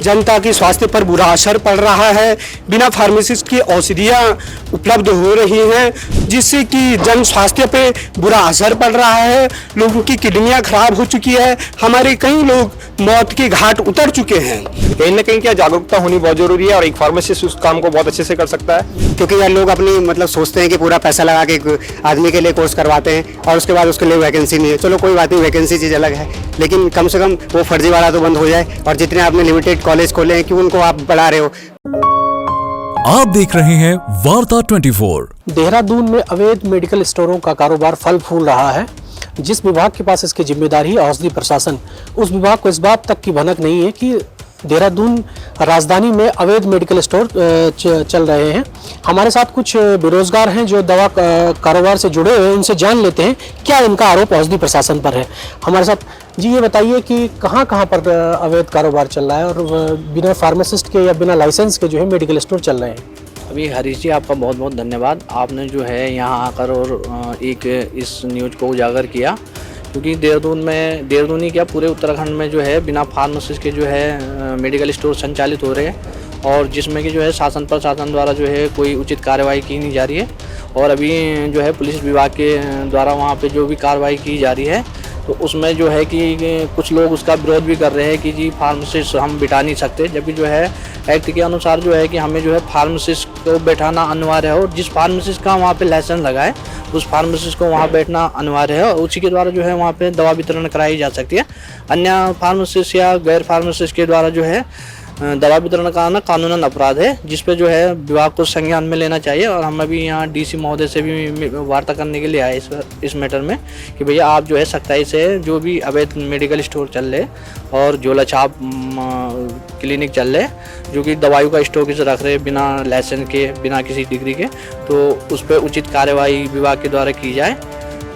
जनता के स्वास्थ्य पर बुरा असर पड़ रहा है। बिना फार्मासिस्ट की औषधियाँ उपलब्ध हो रही हैं, जिससे कि जन स्वास्थ्य पे बुरा असर पड़ रहा है। लोगों की किडनियाँ खराब हो चुकी है, हमारे कई लोग मौत के घाट उतर चुके हैं। कहीं ना कहीं क्या जागरूकता होनी बहुत जरूरी है और एक फार्मासिस्ट उस काम को बहुत अच्छे से कर सकता है। क्योंकि यार लोग अपनी मतलब सोचते हैं कि पूरा पैसा लगा के आदमी के लिए कोर्स करवाते हैं और उसके बाद उसके लिए वैकेंसी नहीं है। चलो कोई बात नहीं, वैकेंसी चीज़ अलग है, लेकिन कम से कम वो फर्जीवाड़ा तो बंद हो जाए। और जितने आपने लिमिटेड कॉलेज खोले हैं, क्यों उनको आप बढ़ा रहे हो? आप देख रहे हैं वार्ता 24। देहरादून में अवैध मेडिकल स्टोरों का कारोबार फल फूल रहा है। जिस विभाग के पास इसकी जिम्मेदारी है, औषधि प्रशासन, उस विभाग को इस बात तक की भनक नहीं है कि देहरादून राजधानी में अवैध मेडिकल स्टोर चल रहे हैं। हमारे साथ कुछ बेरोजगार हैं जो दवा कारोबार से जुड़े हुए हैं, उनसे जान लेते हैं क्या इनका आरोप औषधि प्रशासन पर है। हमारे साथ जी ये बताइए कि कहाँ कहाँ पर अवैध कारोबार चल रहा है और बिना फार्मासिस्ट के या बिना लाइसेंस के जो है मेडिकल स्टोर चल रहे हैं। अभी हरीश जी, आपका बहुत बहुत धन्यवाद। आपने जो है यहाँ आकर और एक इस न्यूज़ को उजागर किया, क्योंकि देहरादून ही क्या पूरे उत्तराखंड में जो है बिना फार्मासिस्ट के जो है मेडिकल स्टोर संचालित हो रहे हैं और जिसमें कि जो है शासन प्रशासन द्वारा जो है कोई उचित कार्रवाई की नहीं जा रही है। और अभी जो है पुलिस विभाग के द्वारा वहाँ पे जो भी कार्रवाई की जा रही है तो उसमें जो है कि कुछ लोग उसका विरोध भी कर रहे हैं कि जी फार्मासिस्ट हम बिठा नहीं सकते, जबकि जो है एक्ट के अनुसार जो है कि हमें जो है फार्मासिस्ट को बैठाना अनिवार्य है और जिस फार्मासिस्ट का वहाँ पे लाइसेंस लगा है उस फार्मासिस्ट को वहाँ बैठना अनिवार्य है और उसी के द्वारा जो है वहाँ पे दवा वितरण कराई जा सकती है। अन्य फार्मासिस्ट या गैर फार्मासिस्ट के द्वारा जो है दवा वितरण कराना कानूनन अपराध है, जिस पे जो है विभाग को संज्ञान में लेना चाहिए। और हम अभी यहाँ डीसी महोदय से भी वार्ता करने के लिए आए इस मैटर में कि भैया आप जो है सख्ताई से जो भी अवैध मेडिकल स्टोर चल रहे और झोला छाप क्लिनिक चल रहे जो कि दवाइयों का स्टॉक रख रहे बिना लाइसेंस के, बिना किसी डिग्री के, तो उस पर उचित कार्रवाई विभाग के द्वारा की जाए।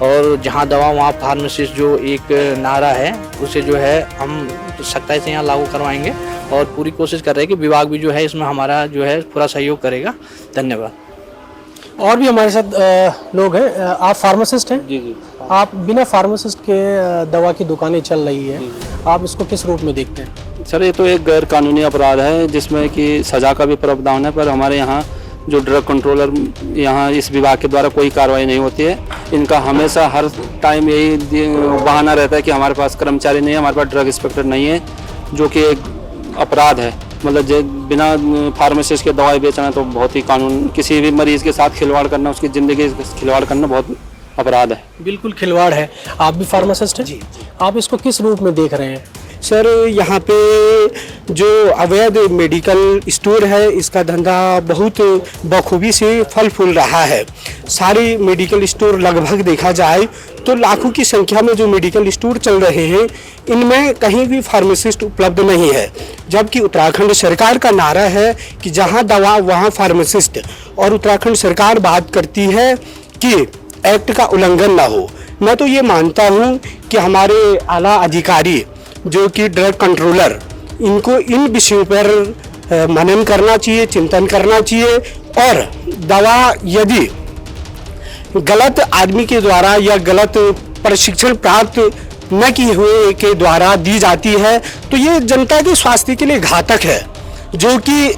और जहाँ दवा वहाँ फार्मासिस्ट जो एक नारा है उसे जो है हम सख्ताई से यहाँ लागू करवाएंगे और पूरी कोशिश कर रहे हैं कि विभाग भी जो है इसमें हमारा जो है पूरा सहयोग करेगा। धन्यवाद। और भी हमारे साथ लोग हैं। आप फार्मासिस्ट हैं? जी। आप बिना फार्मासिस्ट के दवा की दुकानें चल रही है, आप इसको किस रूप में देखते हैं? सर ये तो एक गैर कानूनी अपराध है जिसमें कि सज़ा का भी प्रावधान है, पर हमारे यहाँ जो ड्रग कंट्रोलर यहाँ इस विभाग के द्वारा कोई कार्रवाई नहीं होती है। इनका हमेशा हर टाइम यही बहाना रहता है कि हमारे पास कर्मचारी नहीं है, हमारे पास ड्रग इंस्पेक्टर नहीं है, जो कि एक अपराध है। मतलब बिना फार्मासिस्ट के दवाई बेचना तो बहुत ही कानून, किसी भी मरीज के साथ खिलवाड़ करना, उसकी ज़िंदगी खिलवाड़ करना बहुत अपराध है। बिल्कुल खिलवाड़ है। आप भी फार्मासिस्ट हैं? जी। आप इसको किस रूप में देख रहे हैं? सर यहाँ पे जो अवैध मेडिकल स्टोर है इसका धंधा बहुत बखूबी से फल फूल रहा है। सारे मेडिकल स्टोर लगभग देखा जाए तो लाखों की संख्या में जो मेडिकल स्टोर चल रहे हैं इनमें कहीं भी फार्मासिस्ट उपलब्ध नहीं है, जबकि उत्तराखंड सरकार का नारा है कि जहाँ दवा वहाँ फार्मासिस्ट। और उत्तराखंड सरकार बात करती है कि एक्ट का उल्लंघन ना हो। मैं तो ये मानता हूँ कि हमारे आला अधिकारी जो कि ड्रग कंट्रोलर, इनको इन विषयों पर मनन करना चाहिए, चिंतन करना चाहिए। और दवा यदि गलत आदमी के द्वारा या गलत प्रशिक्षण प्राप्त न किए हुए के द्वारा दी जाती है तो ये जनता के स्वास्थ्य के लिए घातक है, जो कि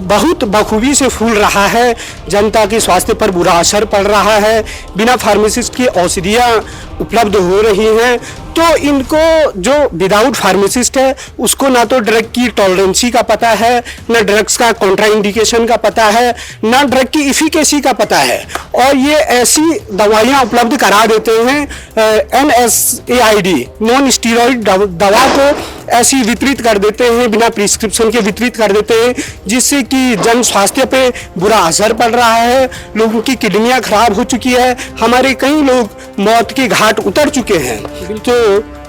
बहुत बखूबी से फूल रहा है। जनता के स्वास्थ्य पर बुरा असर पड़ रहा है। बिना फार्मासिस्ट की औषधियाँ उपलब्ध हो रही हैं तो इनको जो विदाउट फार्मासिस्ट है उसको ना तो ड्रग की टॉलरेंसी का पता है, ना ड्रग्स का कॉन्ट्राइंडिकेशन का पता है, ना ड्रग की इफिकेसी का पता है। और ये ऐसी दवाइयाँ उपलब्ध करा देते हैं NSAID नॉन स्टीरॉइड दवा को ऐसी वितरित कर देते हैं, बिना प्रिस्क्रिप्शन के वितरित कर देते हैं, जिससे कि जन स्वास्थ्य पे बुरा असर पड़ रहा है। लोगों की किडनियाँ खराब हो चुकी है, हमारे कई लोग मौत के घाट उतर चुके हैं। तो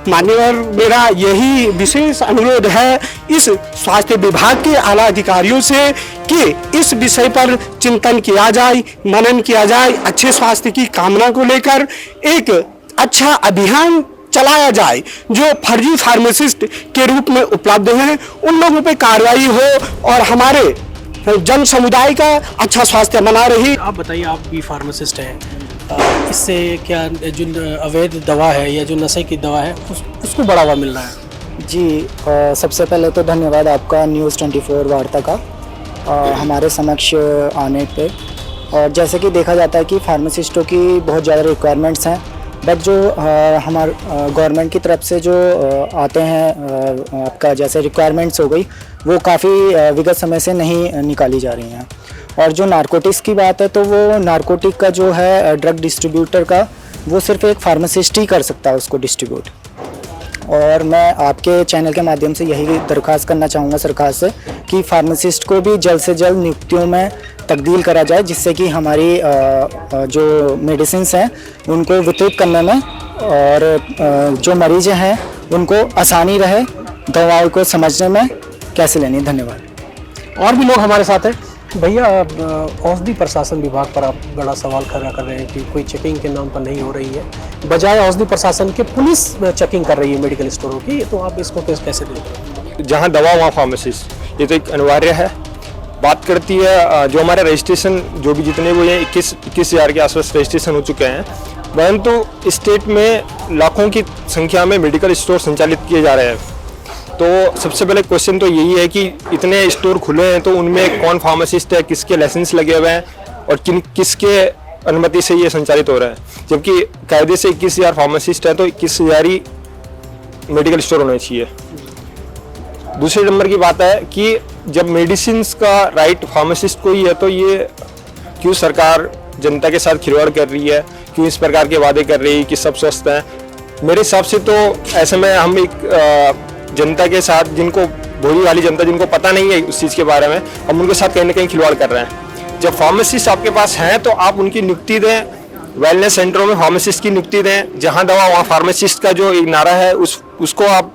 माननीय मेरा यही विशेष अनुरोध है इस स्वास्थ्य विभाग के आला अधिकारियों से कि इस विषय पर चिंतन किया जाए, मनन किया जाए, अच्छे स्वास्थ्य की कामना को लेकर एक अच्छा अभियान चलाया जाए। जो फर्जी फार्मासिस्ट के रूप में उपलब्ध हैं उन लोगों पे कार्रवाई हो और हमारे जन समुदाय का अच्छा स्वास्थ्य बना रही। आप बताइए, आप भी फार्मासिस्ट हैं, इससे क्या जो अवैध दवा है या जो नशे की दवा है उसको बढ़ावा मिल रहा है? जी सबसे पहले तो धन्यवाद आपका न्यूज़ 24 वार्ता का हमारे समक्ष आने पे। और जैसे कि देखा जाता है कि फार्मासिस्टों की बहुत ज़्यादा रिक्वायरमेंट्स हैं, बट जो हमारे गवर्नमेंट की तरफ से जो आते हैं आपका जैसे रिक्वायरमेंट्स हो गई, वो काफ़ी विगत समय से नहीं निकाली जा रही हैं। और जो नारकोटिक्स की बात है, तो वो नारकोटिक का जो है ड्रग डिस्ट्रीब्यूटर का, वो सिर्फ एक फार्मासिस्ट ही कर सकता है उसको डिस्ट्रीब्यूट। और मैं आपके चैनल के माध्यम से यही दरख्वास्त करना चाहूँगा सरकार से कि फार्मासिस्ट को भी जल्द से जल्द नियुक्तियों में तब्दील करा जाए, जिससे कि हमारी जो मेडिसिन्स हैं उनको वितरित करने में और जो मरीज हैं उनको आसानी रहे दवाओं को समझने में कैसे लेनी। धन्यवाद। और भी लोग हमारे साथ हैं। भैया, औषधि प्रशासन विभाग पर आप बड़ा सवाल खड़ा कर रहे हैं कि कोई चेकिंग के नाम पर नहीं हो रही है, बजाय औषधि प्रशासन के पुलिस चेकिंग कर रही है मेडिकल स्टोरों की, तो आप इसको कैसे देख रहे हैं? जहाँ दवा वहाँ फार्मासिस्ट, ये तो एक अनिवार्य है। बात करती है जो हमारे रजिस्ट्रेशन जो भी जितने हुए हैं 21,000 के आसपास रजिस्ट्रेशन हो चुके हैं, परंतु स्टेट में लाखों की संख्या में मेडिकल स्टोर संचालित किए जा रहे हैं। तो सबसे पहले क्वेश्चन तो यही है कि इतने स्टोर खुले हैं तो उनमें कौन फार्मासिस्ट है, किसके लाइसेंस लगे हुए हैं और किसके अनुमति से ये संचालित हो रहा है। जबकि कायदे से 21,000 फार्मासिस्ट है तो 21,000 ही मेडिकल स्टोर होने चाहिए। दूसरे नंबर की बात है कि जब मेडिसिन का राइट फार्मासिस्ट को ही है, तो ये क्यों सरकार जनता के साथ खिलवाड़ कर रही है, क्यों इस प्रकार के वादे कर रही है कि सब स्वस्थ हैं। मेरे हिसाब से तो ऐसे में हम एक जनता के साथ, जिनको भोली वाली जनता जिनको पता नहीं है उस चीज़ के बारे में, हम उनके साथ कहीं ना कहीं खिलवाड़ कर रहे हैं। जब फार्मासिस्ट आपके पास हैं तो आप उनकी नियुक्ति दें, वेलनेस सेंटरों में फार्मासिस्ट की नियुक्ति दें, जहां दवा वहां फार्मासिस्ट का जो एक नारा है उसको आप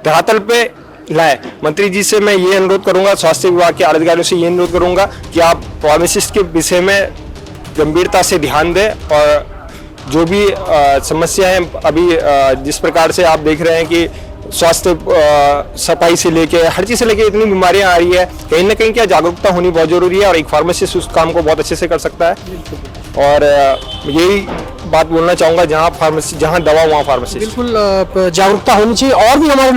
धरातल पे लाएं। मंत्री जी से मैं ये अनुरोध करूंगा, स्वास्थ्य विभाग के अधिकारियों से ये अनुरोध करूंगा कि आप फार्मासिस्ट के विषय में गंभीरता से ध्यान दें और जो भी समस्या है अभी जिस प्रकार से आप देख रहे हैं कि स्वास्थ्य सफाई से लेके हर चीज़ से लेके इतनी बीमारियां आ रही है, कहीं ना कहीं क्या जागरूकता होनी बहुत जरूरी है और एक फार्मासिस्ट उस काम को बहुत अच्छे से कर सकता है। और यही बात बोलना चाहूँगा, जहाँ दवा वहाँ फार्मासिस्ट। बिल्कुल जागरूकता होनी चाहिए। और भी हमारे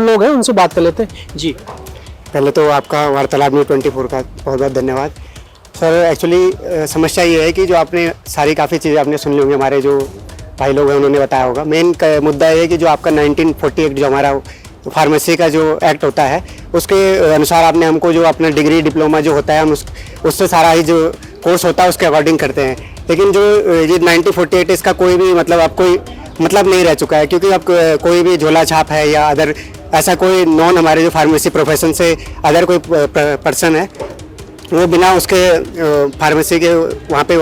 लोग हैं, उनसे बात कर लेते हैं। जी, पहले तो आपका वार्तालाप न्यूज़ 24 का बहुत बहुत धन्यवाद सर। एक्चुअली समस्या ये है कि जो आपने सारी काफ़ी चीज़ें आपने सुन ली होंगी, हमारे जो भाई लोग हैं उन्होंने बताया होगा। मेन मुद्दा ये है कि जो आपका 1948 जो हमारा फार्मेसी का जो एक्ट होता है, उसके अनुसार आपने हमको जो अपना डिग्री डिप्लोमा जो होता है, हम उससे सारा ही जो कोर्स होता है उसके अकॉर्डिंग करते हैं। लेकिन जो ये 1948 इसका कोई भी मतलब अब कोई मतलब नहीं रह चुका है, क्योंकि अब कोई भी झोला छाप है या अदर ऐसा कोई नॉन हमारे जो फार्मेसी प्रोफेशन से अदर कोई पर्सन है, वो बिना उसके फार्मेसी के वहाँ पे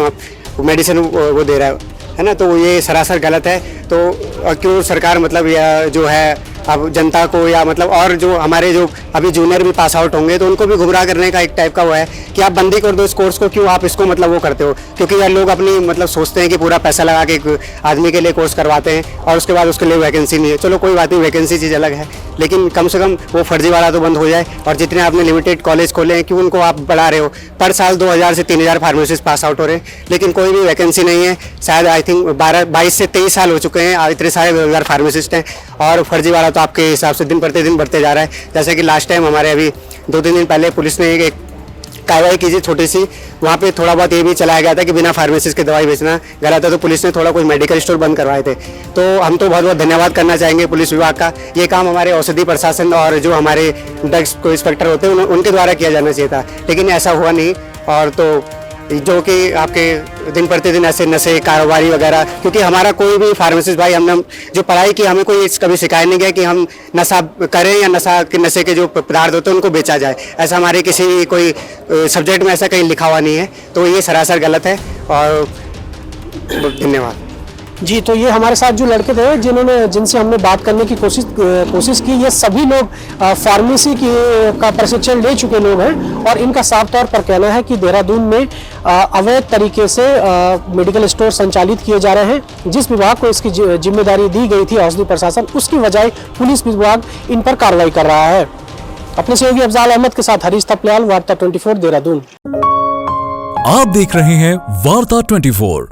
मेडिसिन वो दे रहा है ना, तो ये सरासर गलत है। तो क्यों सरकार मतलब या जो है अब जनता को या मतलब और जो हमारे जो अभी जूनियर भी पास आउट होंगे तो उनको भी गुमराह करने का एक टाइप का वो है कि आप बंदी कर दो इस कोर्स को, क्यों आप इसको मतलब वो करते हो। क्योंकि यार लोग अपनी मतलब सोचते हैं कि पूरा पैसा लगा के आदमी के लिए कोर्स करवाते हैं और उसके बाद उसके लिए वैकेंसी नहीं है। चलो कोई बात नहीं, वैकेंसी चीज़ अलग है, लेकिन कम से कम वो फर्जीवाड़ा तो बंद हो जाए। और जितने आपने लिमिटेड कॉलेज खोले हैं क्यों उनको आप बढ़ा रहे हो। पर साल 2000 से 3000 फार्मेसिस्ट पास आउट हो रहे हैं, लेकिन कोई भी वैकेंसी नहीं है। शायद आई थिंक 22 से 23 साल हो चुके हैं, इतने सारे बेरोजगार फार्मेसिस्ट हैं और फर्जीवाड़ा तो आपके हिसाब से दिन प्रतिदिन बढ़ते जा रहा है। जैसे कि लास्ट टाइम हमारे अभी 2-3 दिन पहले पुलिस ने एक कार्रवाई की थी छोटी सी, वहाँ पे थोड़ा बहुत ये भी चलाया गया था कि बिना फार्मेसिस्ट के दवाई बेचना गलत है, तो पुलिस ने थोड़ा कुछ मेडिकल स्टोर बंद करवाए थे। तो हम तो बहुत बहुत धन्यवाद करना चाहेंगे पुलिस विभाग का। ये काम हमारे औषधि प्रशासन और जो हमारे ड्रग्स को इंस्पेक्टर होते हैं उनके द्वारा किया जाना चाहिए था, लेकिन ऐसा हुआ नहीं। और तो जो कि आपके दिन प्रतिदिन ऐसे नशे कारोबारी वगैरह, क्योंकि हमारा कोई भी फार्मासिस्ट भाई हमने जो पढ़ाई की हमें कोई कभी सिखाया नहीं गया कि हम नशा करें या नशे के जो पदार्थ होते हैं उनको बेचा जाए। ऐसा हमारे किसी कोई सब्जेक्ट में ऐसा कहीं लिखा हुआ नहीं है, तो ये सरासर गलत है। और धन्यवाद जी। तो ये हमारे साथ जो लड़के थे जिनसे हमने बात करने की कोशिश की, ये सभी लोग फार्मेसी का प्रशिक्षण ले चुके लोग हैं और इनका साफ तौर पर कहना है कि देहरादून में अवैध तरीके से मेडिकल स्टोर संचालित किए जा रहे हैं। जिस विभाग को इसकी जिम्मेदारी दी गई थी औषधि प्रशासन, उसकी बजाय पुलिस विभाग इन पर कार्रवाई कर रहा है। अपने सहयोगी अफजाल अहमद के साथ हरीश थपलियाल, वार्ता 24 देहरादून। आप देख रहे हैं वार्ता 24।